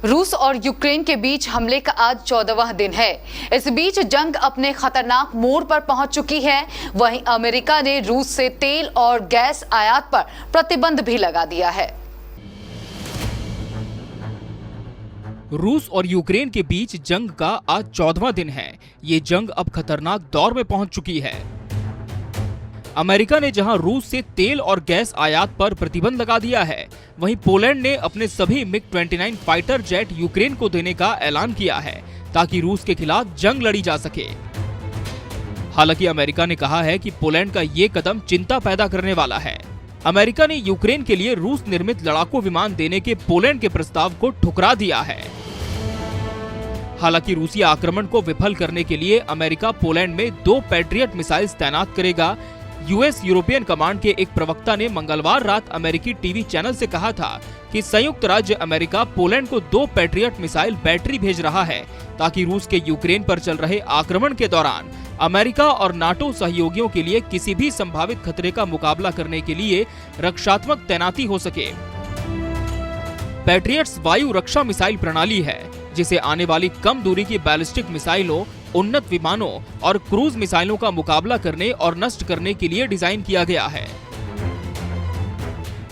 रूस और यूक्रेन के बीच हमले का आज 14वां दिन है। इस बीच जंग अपने खतरनाक मोड़ पर पहुंच चुकी है। वहीं अमेरिका ने रूस से तेल और गैस आयात पर प्रतिबंध भी लगा दिया है। रूस और यूक्रेन के बीच जंग का आज 14वां दिन है। ये जंग अब खतरनाक दौर में पहुंच चुकी है। अमेरिका ने जहां रूस से तेल और गैस आयात पर प्रतिबंध लगा दिया है, वहीं पोलैंड ने अपने सभी मिग-29 फाइटर जेट यूक्रेन को देने का ऐलान किया है ताकि रूस के खिलाफ जंग लड़ी जा सके। हालांकि अमेरिका ने कहा है कि पोलैंड का ये कदम चिंता पैदा करने वाला है। अमेरिका ने यूक्रेन के लिए रूस निर्मित लड़ाकू विमान देने के पोलैंड के प्रस्ताव को ठुकरा दिया है। हालांकि रूसी आक्रमण को विफल करने के लिए अमेरिका पोलैंड में 2 पैट्रियट मिसाइल तैनात करेगा। यूएस यूरोपियन कमांड के एक प्रवक्ता ने मंगलवार रात अमेरिकी टीवी चैनल से कहा था कि संयुक्त राज्य अमेरिका पोलैंड को 2 पैट्रियट मिसाइल बैटरी भेज रहा है ताकि रूस के यूक्रेन पर चल रहे आक्रमण के दौरान अमेरिका और नाटो सहयोगियों के लिए किसी भी संभावित खतरे का मुकाबला करने के लिए रक्षात्मक तैनाती हो सके। पैट्रियट्स वायु रक्षा मिसाइल प्रणाली है जिसे आने वाली कम दूरी की बैलिस्टिक मिसाइलों, उन्नत विमानों और क्रूज मिसाइलों का मुकाबला करने और नष्ट करने के लिए डिजाइन किया गया है।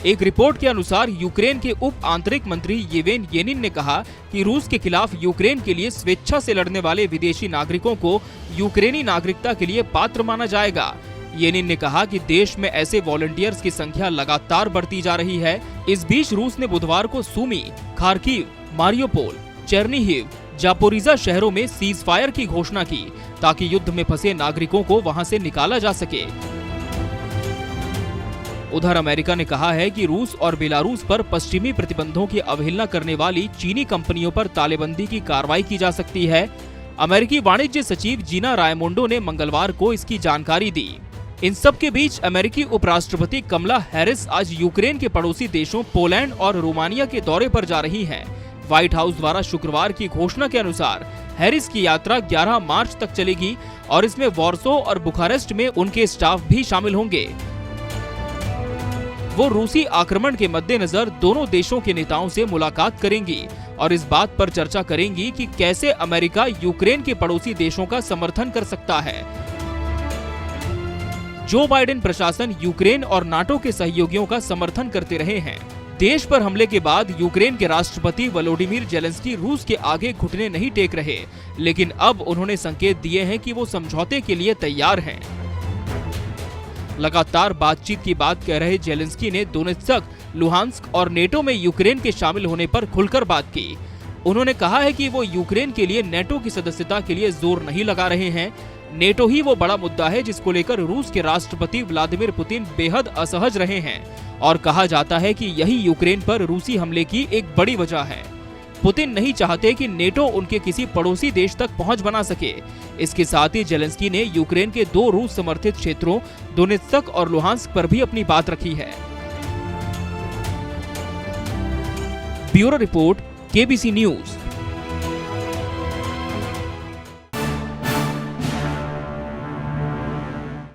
एक रिपोर्ट के अनुसार यूक्रेन के उप आंतरिक मंत्री येवेन ने कहा कि रूस के खिलाफ यूक्रेन के लिए स्वेच्छा से लड़ने वाले विदेशी नागरिकों को यूक्रेनी नागरिकता के लिए पात्र माना जाएगा। येनिन ने कहा कि देश में ऐसे वॉलंटियर्स की संख्या लगातार बढ़ती जा रही है। इस बीच रूस ने बुधवार को सूमी, खार्किव, मारियोपोल, चेर्निहिव, जापोरिजा शहरों में सीज फायर की घोषणा की ताकि युद्ध में फंसे नागरिकों को वहां से निकाला जा सके। उधर अमेरिका ने कहा है कि रूस और बेलारूस पर पश्चिमी प्रतिबंधों की अवहेलना करने वाली चीनी कंपनियों पर तालेबंदी की कार्रवाई की जा सकती है। अमेरिकी वाणिज्य सचिव जीना रायमोंडो ने मंगलवार को इसकी जानकारी दी। इन सब के बीच अमेरिकी उपराष्ट्रपति कमला हैरिस आज यूक्रेन के पड़ोसी देशों पोलैंड और रोमानिया के दौरे पर जा रही हैं। व्हाइट हाउस द्वारा शुक्रवार की घोषणा के अनुसार हैरिस की यात्रा 11 मार्च तक चलेगी और इसमें वॉर्सो और बुखारेस्ट में उनके स्टाफ भी शामिल होंगे। वो रूसी आक्रमण के मद्देनजर दोनों देशों के नेताओं से मुलाकात करेंगी और इस बात पर चर्चा करेंगी कि कैसे अमेरिका यूक्रेन के पड़ोसी देशों का समर्थन कर सकता है। जो बाइडेन प्रशासन यूक्रेन और नाटो के सहयोगियों का समर्थन करते रहे हैं। देश पर हमले के बाद यूक्रेन के राष्ट्रपति वोलोडिमीर जेलेंस्की रूस के आगे घुटने नहीं टेक रहे, लेकिन अब उन्होंने संकेत दिए हैं कि वो समझौते के लिए तैयार हैं। लगातार बातचीत की बात कह रहे जेलेंस्की ने दोनेत्स्क, लुहांस्क और नेटो में यूक्रेन के शामिल होने पर खुलकर बात की। उन्होंने कहा है कि वो यूक्रेन के लिए नेटो की सदस्यता के लिए जोर नहीं लगा रहे हैं। नेटो ही वो बड़ा मुद्दा है जिसको लेकर रूस के राष्ट्रपति व्लादिमीर पुतिन बेहद असहज रहे हैं और कहा जाता है कि यही यूक्रेन पर रूसी हमले की एक बड़ी वजह है। पुतिन नहीं चाहते कि नेटो उनके किसी पड़ोसी देश तक पहुंच बना सके। इसके साथ ही जेलेंस्की ने यूक्रेन के 2 रूस समर्थित क्षेत्रों दोनेत्स्क और लुहांस्क पर भी अपनी बात रखी है। Bureau report, KBC news.